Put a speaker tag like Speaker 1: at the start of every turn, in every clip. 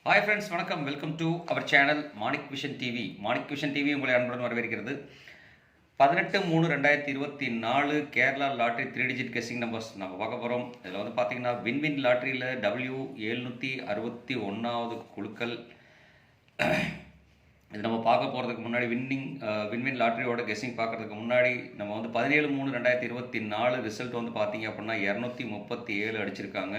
Speaker 1: Hi friends, வணக்கம். Welcome to our channel Manik vision TV. Manik vision TV உங்களை அன்புடன் வரவேற்கிறது. 18/3/2024 Kerala lottery 3 digit guessing numbers நம்ம பார்க்க போகிறோம். இதில் வந்து பார்த்தீங்கன்னா வின்வின் லாட்ரியில் W761வது குழுக்கள். இது நம்ம பார்க்க போகிறதுக்கு முன்னாடி வின்வின் லாட்ரியோட கெஸ்ஸிங் பார்க்குறதுக்கு முன்னாடி நம்ம வந்து 17/3/2024 ரிசல்ட் வந்து பார்த்தீங்க அப்படின்னா 237 அடிச்சிருக்காங்க.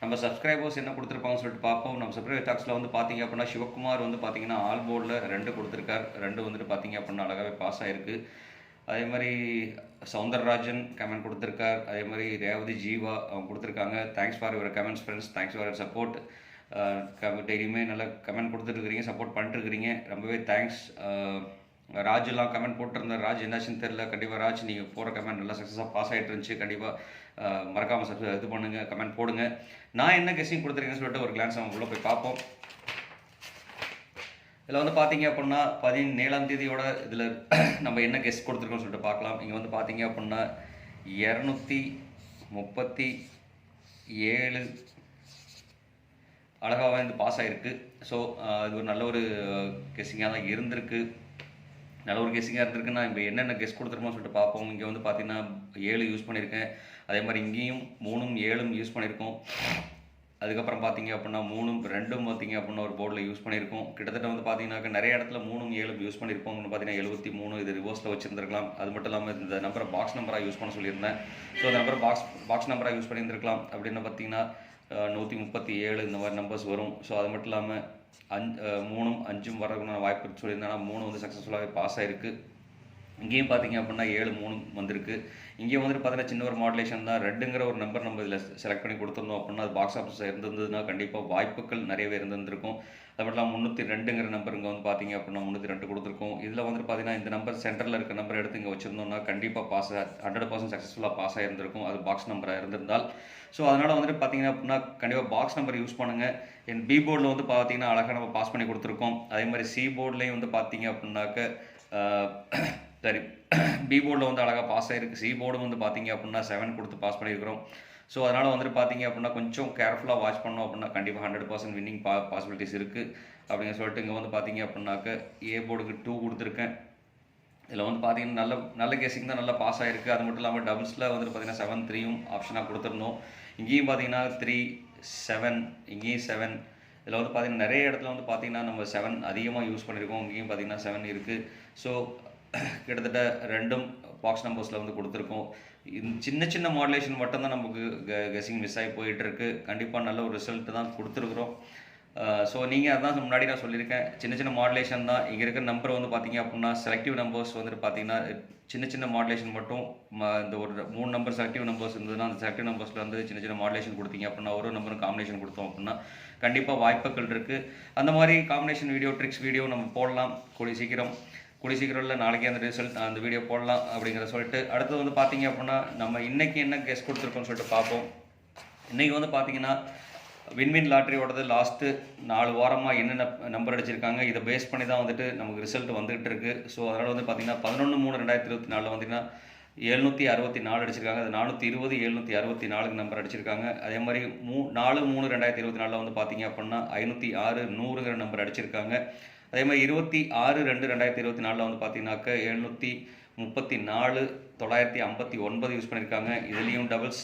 Speaker 1: நம்ம சப்ஸ்கிரைபர்ஸ் என்ன கொடுத்துருப்பாங்கன்னு சொல்லிட்டு பார்ப்போம். நம்ம சப்ஸ்கிரைபர் டாக்ஸில் வந்து பார்த்தீங்க அப்படின்னா சிவகுமார் வந்து பார்த்தீங்கன்னா ஆல் போர்டில் 2 கொடுத்துருக்கார். 2 வந்துட்டு பார்த்தீங்க அப்படின்னா அழகாகவே பாஸ் ஆகிருக்கு. அதே மாதிரி சவுந்தரராஜன் கமெண்ட் கொடுத்துருக்கார். அதே மாதிரி ரேவதி ஜீவா அவங்க கொடுத்துருக்காங்க. Thanks for your comments friends, thanks for your support. டெய்லியுமே நல்லா கமெண்ட் கொடுத்துட்ருக்கிறீங்க, சப்போர்ட் பண்ணிட்டுருக்கிறீங்க, ரொம்பவே தேங்க்ஸ். ராஜெல்லாம் கமெண்ட் போட்டிருந்தார். ராஜ் என்னாச்சுன்னு தெரில. கண்டிப்பாக ராஜ் நீங்கள் போகிற கமெண்ட் நல்லா சக்ஸஸாக பாஸ் ஆகிட்டு இருந்துச்சு. கண்டிப்பாக மறக்காமல் இது பண்ணுங்கள், கமெண்ட் போடுங்க. நான் என்ன கெஸ்ஸிங் கொடுத்துருக்கேன்னு சொல்லிட்டு ஒரு கிளான்ஸ் அவங்க உள்ளே போய் பார்ப்போம். இதில் வந்து பார்த்தீங்க அப்படின்னா 17ஆம் தேதியோட இதில் நம்ம என்ன கெஸ்ட் கொடுத்துருக்கோம்னு சொல்லிட்டு பார்க்கலாம். இங்கே வந்து பார்த்தீங்க அப்படின்னா 237 அழகாக வந்து பாஸ் ஆகிருக்கு. ஸோ இது ஒரு நல்ல ஒரு கெஸ்ஸிங்காக தான் இருந்திருக்கு. நல்ல ஒரு கெஸ்ஸிங்காக இருந்திருக்குன்னா இப்போ என்னென்ன கெஸ் கொடுத்துருமோ சொல்லிட்டு பார்ப்போம். இங்கே வந்து பார்த்தீங்கன்னா 7 யூஸ் பண்ணியிருக்கேன். அதே மாதிரி இங்கேயும் 3ம் 7ம் யூஸ் பண்ணியிருக்கோம். அதுக்கப்புறம் பார்த்தீங்க அப்படின்னா 3ம் 2ம் பார்த்தீங்க அப்படின்னா ஒரு போர்டில் யூஸ் பண்ணியிருக்கோம். கிட்டத்தட்ட வந்து பார்த்தீங்கன்னாக்க நிறைய இடத்துல 3ம் 7ம் யூஸ் பண்ணியிருக்கோம். பார்த்தீங்கன்னா 73 இது ரிவர்ஸில் வச்சுருந்துருக்கலாம். அது மட்டும் இல்லாமல் இந்த நம்பரை பாக்ஸ் நம்பராக யூஸ் பண்ண சொல்லியிருந்தேன். ஸோ அந்த நம்பரை பாக்ஸ் நம்பராக யூஸ் பண்ணியிருந்துருக்கலாம். அப்படின்னு பார்த்தீங்கன்னா 137 இந்த மாதிரி நம்பர்ஸ் வரும். ஸோ அது மட்டும் இல்லாமல் 3ம் 5ம் வரதுக்குன்னு வாய்ப்பு சொல்லியிருந்தேன்னா 3 வந்து சக்ஸஸ்ஃபுல்லாகவே பாஸ் ஆகிருக்கு. இங்கேயும் பார்த்தீங்க அப்படின்னா 7 3 வந்திருக்கு. இங்கேயும் வந்துட்டு பார்த்தீங்கன்னா சின்ன ஒரு மாடுலேஷன் தான். ரெட்டுங்கிற ஒரு நம்பர் நம்ம இதில் செலக்ட் பண்ணி கொடுத்துருந்தோம் அப்படின்னா அது பாக்ஸ் ஆஃபீஸில் இருந்ததுன்னா கண்டிப்பாக வாய்ப்புகள் நிறையவே இருந்திருக்கும். அது மட்டும் இல்லாமல் 302ங்கிற நம்பர் இங்கே வந்து பார்த்தீங்க அப்படின்னா 302 கொடுத்துருக்கோம். இதில் வந்துட்டு பார்த்தீங்கன்னா இந்த நம்பர் சென்டரில் இருக்க நம்பர் எடுத்து இங்கே வச்சுருந்தோம்னா கண்டிப்பாக 100% சக்ஸஸ்ஃபுல்லாக பாஸ் ஆகிருந்திருக்கும், அது பாக்ஸ் நம்பராக இருந்திருந்தால். ஸோ அதனால் வந்துட்டு பார்த்தீங்கன்னா அப்படின்னா கண்டிப்பாக பாக்ஸ் நம்பர் யூஸ் பண்ணுங்கள். என் பி போர்டில் வந்து பார்த்தீங்கன்னா அழகாக நம்ம பாஸ் பண்ணி கொடுத்துருக்கோம். அதே மாதிரி சி போர்ட்லேயும் வந்து பார்த்தீங்க அப்படின்னாக்க சரி பி போர்டில் வந்து அழகாக பாஸ் ஆகிருக்கு. சி போர்டும் வந்து பார்த்தீங்க அப்படின்னா 7 கொடுத்து பாஸ் பண்ணியிருக்கிறோம். ஸோ அதனால் வந்துட்டு பார்த்தீங்க அப்படின்னா கொஞ்சம் கேர்ஃபுல்லாக வாட்ச் பண்ணோம் அப்படின்னா கண்டிப்பாக 100% வின்னிங் பாசிபிலிட்டிஸ் இருக்குது அப்படின்னு சொல்லிட்டு இங்கே வந்து பார்த்தீங்க அப்படின்னாக்க ஏ போர்டுக்கு 2 கொடுத்துருக்கேன். இதில் வந்து பார்த்தீங்கன்னா நல்ல கேசிங் தான், நல்லா பாஸ் ஆகிருக்கு. அது மட்டும் இல்லாமல் டபுள்ஸில் வந்துட்டு பார்த்தீங்கன்னா 7 3யும் ஆப்ஷனாக கொடுத்துருந்தோம். இங்கேயும் பார்த்தீங்கன்னா 3 7, இங்கேயும் 7. இதில் வந்து பார்த்தீங்கன்னா நிறைய இடத்துல வந்து பார்த்தீங்கன்னா நம்ம 7 அதிகமாக யூஸ் பண்ணியிருக்கோம். இங்கேயும் பார்த்தீங்கன்னா 7 இருக்குது. ஸோ கிட்டத்தட்ட 2ம் பாக்ஸ் நம்பர்ஸில் வந்து கொடுத்துருக்கோம். சின்ன சின்ன மாடுலேஷன் மட்டும்தான் நமக்கு கெஸ்ஸிங் மிஸ் ஆகி போயிட்டுருக்கு. கண்டிப்பாக நல்ல ஒரு ரிசல்ட்டு தான் கொடுத்துருக்குறோம். ஸோ நீங்கள் அதான் முன்னாடி நான் சொல்லியிருக்கேன், சின்ன சின்ன மாடுலேஷன் தான். இங்கே இருக்கிற நம்பர் வந்து பார்த்தீங்க அப்படின்னா செலக்டிவ் நம்பர்ஸ் வந்துட்டு பார்த்தீங்கன்னா சின்ன மாடுலேஷன் மட்டும் இந்த ஒரு 3 நம்பர் செலக்டிவ் நம்பர்ஸ் இருந்ததுன்னா அந்த செலக்டிவ் நம்பர்ஸில் வந்து சின்ன மாடுலேஷன் கொடுத்தீங்க அப்படின்னா ஒரு நம்பரும் காம்பினேஷன் கொடுத்தோம் அப்படின்னா கண்டிப்பாக வாய்ப்புகள் இருக்குது. அந்த மாதிரி காம்பினேஷன் வீடியோ, ட்ரிக்ஸ் வீடியோ நம்ம போடலாம் கூடிய சீக்கிரம் இல்லை நாளைக்கே அந்த ரிசல்ட் அந்த வீடியோ போடலாம் அப்படிங்கிற சொல்லிட்டு. அடுத்தது வந்து பார்த்தீங்க அப்படின்னா நம்ம இன்றைக்கி என்ன கெஸ் கொடுத்துருக்கோன்னு சொல்லிட்டு பார்ப்போம். இன்றைக்கி வந்து பார்த்தீங்கன்னா வின்வின் லாட்ரியோடது லாஸ்ட்டு 4 வாரமாக என்னென்ன நம்பர் அடிச்சிருக்காங்க இதை பேஸ் பண்ணி தான் வந்துட்டு நமக்கு ரிசல்ட் வந்துகிட்டு இருக்குது. ஸோ அதனால் வந்து பார்த்தீங்கன்னா 11/3/2024 வந்தீங்கன்னா 764 அடிச்சிருக்காங்க. அது 420 764 நம்பர் அடிச்சிருக்காங்க. அதே மாதிரி 4/3/2024 வந்து பார்த்தீங்க அப்படின்னா 506 100ங்கிற நம்பர் அடிச்சிருக்காங்க. அதே மாதிரி 26/2/2024 வந்து பார்த்தீங்கன்னாக்க 734 959 யூஸ் பண்ணியிருக்காங்க. இதுலேயும் டபுள்ஸ்.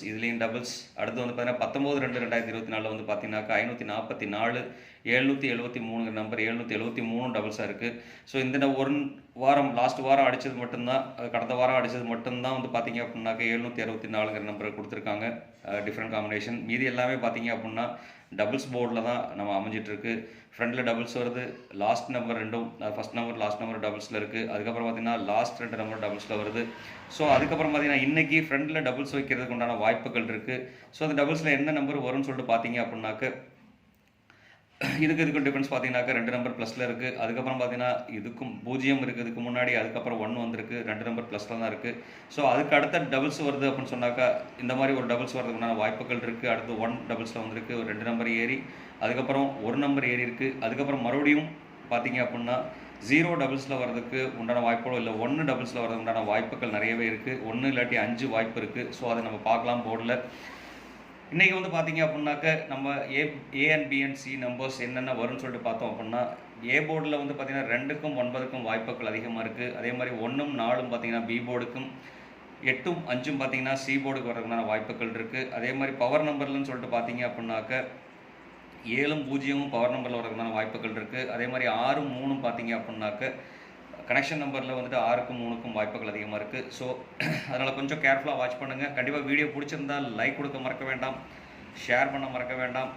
Speaker 1: அடுத்து வந்து பார்த்தீங்கன்னா 19/2/2024 வந்து பார்த்தீங்கன்னாக்கா 544 773ங்கிற நம்பர் 773 டபுள்ஸாக இருக்குது. ஸோ இந்த ஒரு வாரம் லாஸ்ட் வாரம் அடித்தது மட்டும்தான், கடந்த வாரம் அடித்தது மட்டும்தான் வந்து பார்த்தீங்க அப்படின்னாக்க 764ங்கிற நம்பர் கொடுத்துருக்காங்க. Different combination. மீதி எல்லாமே பார்த்தீங்க அப்படின்னா டபுள்ஸ் போர்டில் தான் நம்ம அமைஞ்சிட்ருக்கு. ஃப்ரண்டில் டபுள்ஸ் வருது, லாஸ்ட் நம்பர் 2ம் ஃபஸ்ட் நம்பர் லாஸ்ட் நம்பர் டபுள்ஸில் இருக்குது. அதுக்கப்புறம் பார்த்தீங்கன்னா லாஸ்ட் 2 நம்பர் டபுள்ஸில் வருது. ஸோ அதுக்கப்புறம் பார்த்தீங்கன்னா இன்றைக்கி ஃப்ரண்டில் டபுள்ஸ் வைக்கிறதுக்கு உண்டான வாய்ப்புகள் இருக்குது. ஸோ அந்த டபுள்ஸில் என்ன நம்பர் வரும்னு சொல்லிட்டு பார்த்தீங்க அப்படின்னாக்க இதுக்கும் டிஃபரன்ஸ் பார்த்தீங்கன்னாக்கா 2 நம்பர் ப்ளஸில் இருக்குது. அதுக்கப்புறம் பார்த்தீங்கன்னா இதுக்கும் 0 இருக்குது, இதுக்கு முன்னாடி அதுக்கப்புறம் 1 வந்திருக்கு, 2 நம்பர் ப்ளஸில் தான் இருக்குது. ஸோ அதுக்கு அடுத்த டபுள்ஸ் வருது அப்படின்னு சொன்னாக்கா இந்த மாதிரி ஒரு டபுள்ஸ் வரதுக்குண்டான வாய்ப்புகள் இருக்குது. அடுத்து 1 டபுள்ஸில் வந்திருக்கு, ஒரு 2 நம்பர் ஏறி அதுக்கப்புறம் 1 நம்பர் ஏறி இருக்குது. அதுக்கப்புறம் மறுபடியும் பார்த்தீங்க அப்படின்னா 0 டபுள்ஸில் வரதுக்கு உண்டான வாய்ப்புகளோ இல்லை 1 டபுள்ஸில் வரதுக்கு உண்டான வாய்ப்புகள் நிறையவே இருக்குது. 1 இல்லாட்டி 5 வாய்ப்பு இருக்குது. ஸோ அதை நம்ம பார்க்கலாம் போர்டில். இன்றைக்கி வந்து பார்த்தீங்க அப்படின்னாக்க நம்ம A and B and C numbers என்னென்ன வரும்னு சொல்லிட்டு பார்த்தோம் அப்படின்னா, ஏ போர்டில் வந்து பார்த்தீங்கன்னா 2க்கும் 9க்கும் வாய்ப்புகள் அதிகமாக இருக்குது. அதே மாதிரி 1ம் 4ம் பார்த்தீங்கன்னா பி போர்டுக்கும், 8ம் 5ம் பார்த்தீங்கன்னா சி போர்டுக்கு வரதுக்கான வாய்ப்புகள் இருக்குது. அதே மாதிரி பவர் நம்பர்லன்னு சொல்லிட்டு பார்த்தீங்க அப்படின்னாக்க 7ம் 0ம் பவர் நம்பரில் வரதுக்கான வாய்ப்புகள் இருக்குது. அதே மாதிரி 6ம் 3ம் பார்த்தீங்க அப்படின்னாக்க கனெக்ஷன் நம்பரில் வந்துட்டு 6க்கும் 3க்கும் வாய்ப்புகள் அதிகமாக இருக்குது. ஸோ அதனால் கொஞ்சம் கேர்ஃபுல்லாக வாட்ச் பண்ணுங்கள். கண்டிப்பாக வீடியோ பிடிச்சிருந்தால் லைக் கொடுக்க மறக்க வேண்டாம், ஷேர் பண்ண மறக்க வேண்டாம்,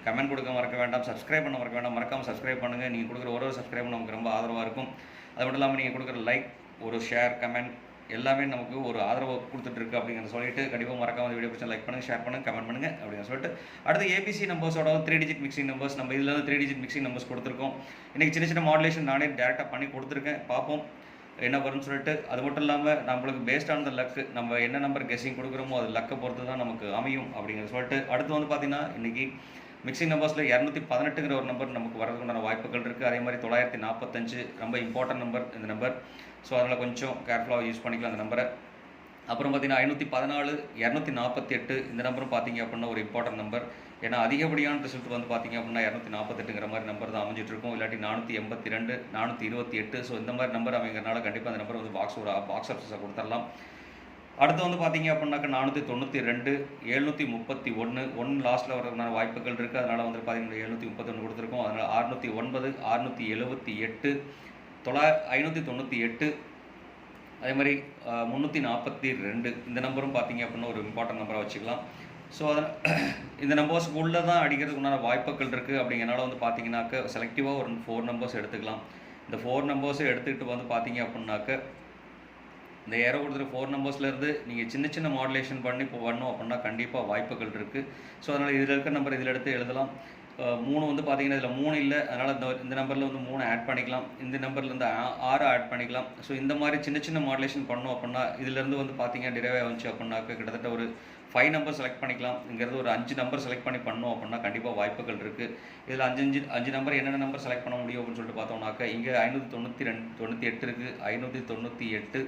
Speaker 1: கமெண்ட் கொடுக்க மறக்க வேண்டாம், சப்ஸ்கிரைப் பண்ண மறக்க வேண்டாம். மறக்காமல் சப்ஸ்கிரைப் பண்ணுங்கள். நீங்கள் கொடுக்குற ஒரு சப்ஸ்கிரைப் நமக்கு ரொம்ப ஆதரவாக இருக்கும். அது மட்டும் இல்லாமல் நீங்கள் கொடுக்குற லைக், ஒரு ஷேர், கமெண்ட் எல்லாமே நமக்கு ஒரு ஆதரவு கொடுத்துட்ருக்கு அப்படிங்கிறத சொல்லிட்டு கண்டிப்பாக மறக்காமல் வீடியோ பிடிச்சா லைக் பண்ணுங்கள், ஷேர் பண்ணுங்கள், கமெண்ட் பண்ணுங்கள் அப்படின்னு சொல்லிட்டு அடுத்து ஏபிசி நம்பர்ஸோட 3 டிஜிட் மிக்சிங் நம்பர்ஸ் நம்ம இதில் வந்து 3 டிஜிட் மிக்சிங் நம்பர்ஸ் கொடுத்துருக்கோம். இன்றைக்கி சின்ன சின்ன மாடுலேஷன் நானே டேரெக்டாக பண்ணி கொடுத்துருக்கேன். பார்ப்போம் என்ன வரும்னு சொல்லிட்டு. அது மட்டும் இல்லாமல் நம்மளுக்கு பேஸ்ட் ஆன் த லக்கு நம்ம என்ன நம்பர் கெஸ்ஸிங் கொடுக்குறோமோ அது லக்கை பொறுத்து தான் நமக்கு அமையும் அப்படிங்கிறத சொல்லிட்டு அடுத்து வந்து பார்த்திங்கன்னா இன்றைக்கி மிக்சிங் நம்பர்ஸில் 218ங்கிற ஒரு நம்பர் நமக்கு வரதுக்குண்டான வாய்ப்புகள் இருக்குது. அதே மாதிரி 945 ரொம்ப இம்பார்ட்டன்ட் நம்பர் இந்த நம்பர். ஸோ அதனால் கொஞ்சம் கேர்ஃபுல்லாக யூஸ் பண்ணிக்கலாம் அந்த நம்பரை. அப்புறம் பார்த்தீங்கன்னா 514, 248 இந்த நம்பரும் பார்த்தீங்க அப்படின்னா ஒரு இம்பார்ட்டன்ட் நம்பர். ஏன்னா அதிகப்படியான ரிசல்ட் வந்து பார்த்தீங்க அப்படின்னா 248ங்கிற மாதிரி நம்பர் தான் அமைஞ்சிட்டு இருக்கும். இல்லாட்டி 482, 428. ஸோ இந்த மாதிரி நம்பர் அமைங்கிறனால கண்டிப்பாக அந்த நம்பர் வந்து பாக்ஸ் ஆஃபீஸாக கொடுத்துடலாம். அடுத்து வந்து பார்த்தீங்க அப்படின்னாக்க 492, 731, 1 லாஸ்ட்டில் வரதுனால வாய்ப்புகள் இருக்குது. அதனால் வந்து பார்த்தீங்கன்னா 731 கொடுத்துருக்கோம். அதனால் 609, 678, 598, அதே மாதிரி 342 இந்த நம்பரும் பார்த்தீங்க அப்படின்னா ஒரு இம்பார்ட்டன்ட் நம்பராக வச்சுக்கலாம். ஸோ இந்த நம்பர்ஸ்க்கு உள்ளே தான் அடிக்கிறதுக்குண்டான வாய்ப்புகள் இருக்குது. அப்படிங்கிறனால வந்து பார்த்தீங்கன்னாக்க செலக்டிவாக ஒரு 4 நம்பர்ஸ் எடுத்துக்கலாம். இந்த 4 நம்பர்ஸை எடுத்துக்கிட்டு வந்து பார்த்தீங்க அப்படின்னாக்க இந்த ஏரோ கொடுத்துரு 4 நம்பர்ஸ்லேருந்து நீங்கள் சின்ன சின்ன மாடுலேஷன் பண்ணி பண்ணணும் அப்படின்னா கண்டிப்பாக வாய்ப்புகள் இருக்குது. ஸோ அதனால் இதில் இருக்கிற நம்பர் இதில் எடுத்து எழுதலாம். 3 வந்து பார்த்தீங்கன்னா இதில் 3 இல்லை, அதனால் இந்த நம்பரில் வந்து 3 ஆட் பண்ணிக்கலாம். இந்த நம்பர்லேருந்து 6 ஆட் பண்ணிக்கலாம். ஸோ இந்த மாதிரி சின்ன சின்ன மாடுலேஷன் பண்ணோம் அப்படின்னா இதிலேருந்து வந்து பார்த்தீங்கன்னா டிரைவ் ஆச்சு அப்படின்னாக்க கிட்டத்தட்ட ஒரு 5 நம்பர் செலக்ட் பண்ணிக்கலாம். இங்கிறது ஒரு 5 நம்பர் செலக்ட் பண்ணி பண்ணோம் அப்படின்னா கண்டிப்பாக வாய்ப்புகள் இருக்குது. இதில் 5 நம்பர் என்னென்ன நம்பர் செலக்ட் பண்ண முடியும் அப்படின்னு சொல்லிட்டு பார்த்தோம்னாக்க இங்கே 598 இருக்குது, 598,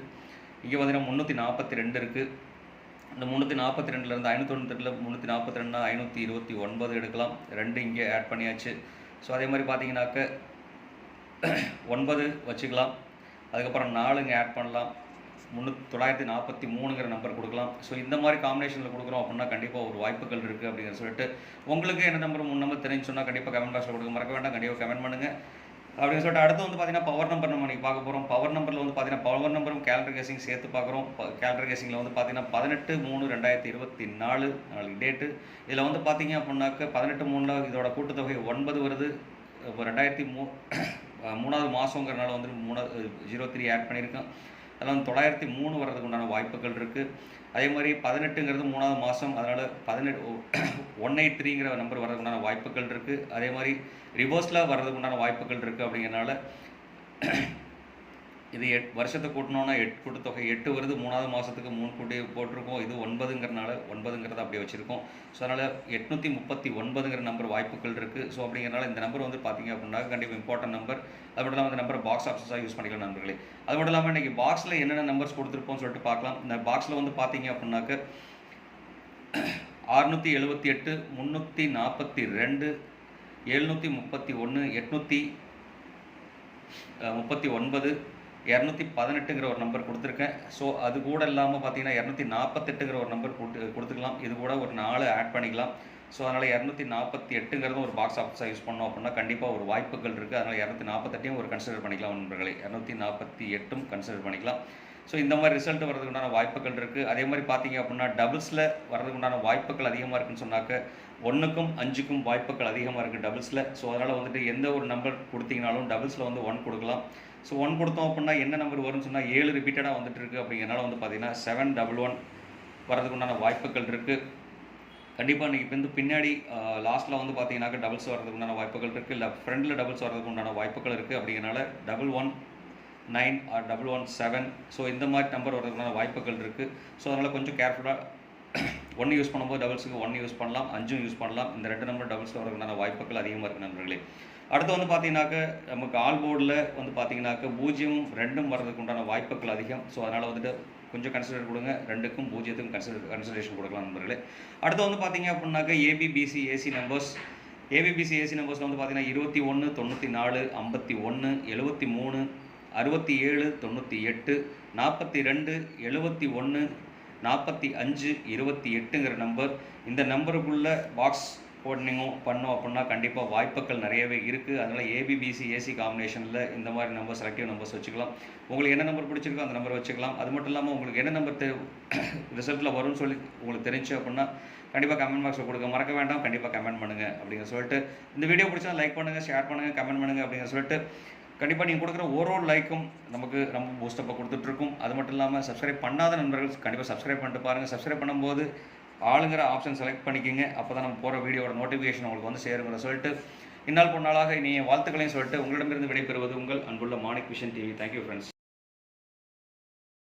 Speaker 1: இங்கே பார்த்தீங்கன்னா 342 இருக்குது. இந்த 342லேருந்து 598 342 529 எடுக்கலாம். 2 இங்கே ஆட் பண்ணியாச்சு. ஸோ அதே மாதிரி பார்த்தீங்கன்னாக்க 9 வச்சுக்கலாம். அதுக்கப்புறம் 4 இங்கே ஆட் பண்ணலாம். 943ங்கிற நம்பர் கொடுக்கலாம். ஸோ இந்த மாதிரி காம்பினேஷனில் கொடுக்குறோம் அப்படின்னா கண்டிப்பாக ஒரு வாய்ப்புகள் இருக்குது அப்படிங்கிற சொல்லிட்டு உங்களுக்கு என்ன நம்பர் 3 நம்பர் தெரிஞ்சு சொன்னால் கண்டிப்பாக கமெண்ட் பாக்ஸில் கொடுக்க மறக்க வேண்டாம். கண்டிப்பாக கமெண்ட் பண்ணுங்கள் அப்படின்னு சொல்லிட்டு அடுத்து வந்து பார்த்தீங்கன்னா பவர் நம்பர் நம்ம இன்றைக்கி பார்க்க போகிறோம். பவர் நம்பரில் வந்து பார்த்தீங்கன்னா பவர் நம்பரும் கேலண்டர் கேசிங் சேர்த்து பார்க்குறோம். கேலண்டர் கேசிங்கில் வந்து பார்த்தீங்கன்னா 18/3/2024 நாளைக்கு டேட்டு. இதில் வந்து பார்த்தீங்க அப்படின்னாக்க 18/3 இதோட கூட்டுத்தொகை 9 வருது. இப்போ 2003வது மாதங்கிறனால வந்து 03 ஆட் பண்ணியிருக்கேன். அதில் வந்து 903 வர்றதுக்கு உண்டான வாய்ப்புகள் இருக்குது. அதே மாதிரி 18ங்கிறது 3வது மாதம், அதனால் 183ங்கிற நம்பர் வர்றதுக்குண்டான வாய்ப்புகள் இருக்குது. அதே மாதிரி ரிவர்ஸில் வர்றதுக்குண்டான வாய்ப்புகள் இருக்குது. அப்படிங்கிறனால இது வருஷத்தை கூட்டினோன்னா 8 கூட்டுத்தொகை 8 வருது. 3வது மாதத்துக்கு 3 கூட்டி போட்டிருக்கோம். இது 9ங்கிறனால 9ங்கிறத அப்படியே வச்சுருக்கோம். ஸோ அதனால் 839ங்கிற நம்பர் வாய்ப்புகள் இருக்குது. ஸோ அப்படிங்கிறனால இந்த நம்பர் வந்து பார்த்திங்க அப்படின்னா கண்டிப்பாக இம்பார்ட்டன்ட் நம்பர். அது மட்டும் இல்லாமல் இந்த நம்பரை பாக்ஸ் ஆஃபீஸாக யூஸ் பண்ணிக்கலாம் நண்பர்களே. அது மட்டும் இல்லாமல் இன்றைக்கி பாக்ஸில் என்னென்ன நம்பர்ஸ் கொடுத்துருப்போம்னு சொல்லிட்டு பார்க்கலாம். இந்த பாக்ஸில் வந்து பார்த்தீங்க அப்படின்னாக்க 678, 342, 731, 839, 218ங்கிற ஒரு நம்பர் கொடுத்துருக்கேன். ஸோ அது கூட இல்லாமல் பார்த்தீங்கன்னா 248ங்கிற ஒரு நம்பர் கொடுத்துக்கலாம். இது கூட ஒரு 4 ஆட் பண்ணிக்கலாம். ஸோ அதனால் 248ங்கிறதும் ஒரு பாக்ஸ் ஆஃபீஸாக யூஸ் பண்ணோம் அப்படின்னா கண்டிப்பாக ஒரு வாய்ப்புகள் இருக்குது. அதனால் 248 ஒரு கன்சிடர் பண்ணிக்கலாம் நண்பர்களே. 248 கன்சிடர் பண்ணிக்கலாம். ஸோ இந்த மாதிரி ரிசல்ட் வரதுக்குண்டான வாய்ப்புகள் இருக்குது. அதே மாதிரி பார்த்தீங்க அப்படின்னா டபுள்ஸில் வரதுக்குண்டான வாய்ப்புகள் அதிகமாக இருக்குன்னு சொன்னாக்க 1க்கும் 5க்கும் வாய்ப்புகள் அதிகமாக இருக்குது டபுள்ஸில். ஸோ அதனால் வந்துட்டு எந்த ஒரு நம்பர் கொடுத்தீங்கனாலும் டபுள்ஸில் வந்து 1 கொடுக்கலாம். ஸோ 1 கொடுத்தோம் அப்படின்னா என்ன நம்பர் வரும்னு சொன்னால் 7 ரிப்பீட்டடாக வந்துட்டு இருக்குது. அப்படிங்கிறனால வந்து பார்த்தீங்கன்னா 711 வரதுக்குண்டான வாய்ப்புகள் இருக்குது. கண்டிப்பாக இன்றைக்கி வந்து பின்னாடி லாஸ்ட்டில் வந்து பார்த்தீங்கன்னாக்க டபுள்ஸ் வரதுக்குண்டான வாய்ப்புகள் இருக்குது. இல்லை ஃப்ரெண்டில் டபுள்ஸ் வரதுக்குண்டான வாய்ப்புகள் இருக்குது. அப்படிங்கிறனால 119 ஆர் 117. ஸோ இந்த மாதிரி நம்பர் வரதுக்குண்டான வாய்ப்புகள் இருக்குது. ஸோ அதனால் கொஞ்சம் கேர்ஃபுல்லாக 1 யூஸ் பண்ணும்போது டபுள்ஸுக்கு 1 யூஸ் பண்ணலாம், 5 யூஸ் பண்ணலாம். இந்த 2 நம்பர் டபுள்ஸ் வரதுக்குண்டான வாய்ப்புகள் அதிகமாக இருக்குது நண்பர்களே. அடுத்து வந்து பார்த்தீங்கன்னாக்க நமக்கு ஆல் போர்டில் வந்து பார்த்தீங்கன்னாக்க 0ம் 2ம் வர்றதுக்கு உண்டான வாய்ப்புகள் அதிகம். ஸோ அதனால் வந்துட்டு கொஞ்சம் கன்சிடர் கொடுங்க. 2க்கும் 0க்கும் கன்சிடரேஷன் கொடுக்கலாம் நண்பர்களே. அடுத்து வந்து பார்த்தீங்க அப்படின்னாக்க ABBC AC numbers. ABBC AC நம்பர்ஸில் வந்து பார்த்தீங்கன்னா 21 94 51 73 67 98 42 71 45 28ங்கிற நம்பர். இந்த நம்பருக்குள்ள பாக்ஸ் பண்ணோம் அப்படின்னா கண்டிப்பாக வாய்ப்புகள் நிறையவே இருக்குது. அதனால் ஏபிபிசி ஏசி காம்பினேஷனில் இந்த மாதிரி நம்பர் செலக்டிவ் நம்பர்ஸ் வச்சுக்கலாம். உங்களுக்கு என்ன நம்பர் பிடிச்சிருக்கோ அந்த நம்பர் வச்சுக்கலாம். அது மட்டும் இல்லாமல் உங்களுக்கு என்ன நம்பர் ரிசல்ட்டில் வரும்னு சொல்லி உங்களுக்கு தெரிஞ்சு அப்படின்னா கண்டிப்பாக கமெண்ட் பாக்ஸில் கொடுக்க மறக்க வேண்டாம். கண்டிப்பாக கமெண்ட் பண்ணுங்கள் அப்படிங்கிற சொல்லிட்டு, இந்த வீடியோ பிடிச்சா லைக் பண்ணுங்கள், ஷேர் பண்ணுங்கள், கமெண்ட் பண்ணுங்கள் அப்படிங்கிற சொல்லிட்டு, கண்டிப்பாக நீங்கள் கொடுக்குற ஒரு லைக்கும் நமக்கு ரொம்ப பூஸ்டப்பாக கொடுத்துட்ருக்கும். அது மட்டும் இல்லாமல் சப்ஸ்கிரைப் பண்ணாத நண்பர்கள் கண்டிப்பாக சப்ஸ்கிரைப் பண்ணிட்டு பாருங்கள். சப்ஸ்கிரைப் பண்ணும்போது ஆளுங்கிற ஆப்ஷன் செலக்ட் பண்ணிக்கோங்க. அப்போ தான் நம்ம போகிற வீடியோட நோட்டிஃபிகேஷன் உங்களுக்கு வந்து சேருங்கிற சொல்லிட்டு, இந்நாள் பொன்னாளாக இனி வாழ்த்துக்களையும் சொல்லிட்டு உங்களிடமிருந்து விடைபெறுவது உங்கள் அன்புள்ள Manik vision TV. Thank you friends.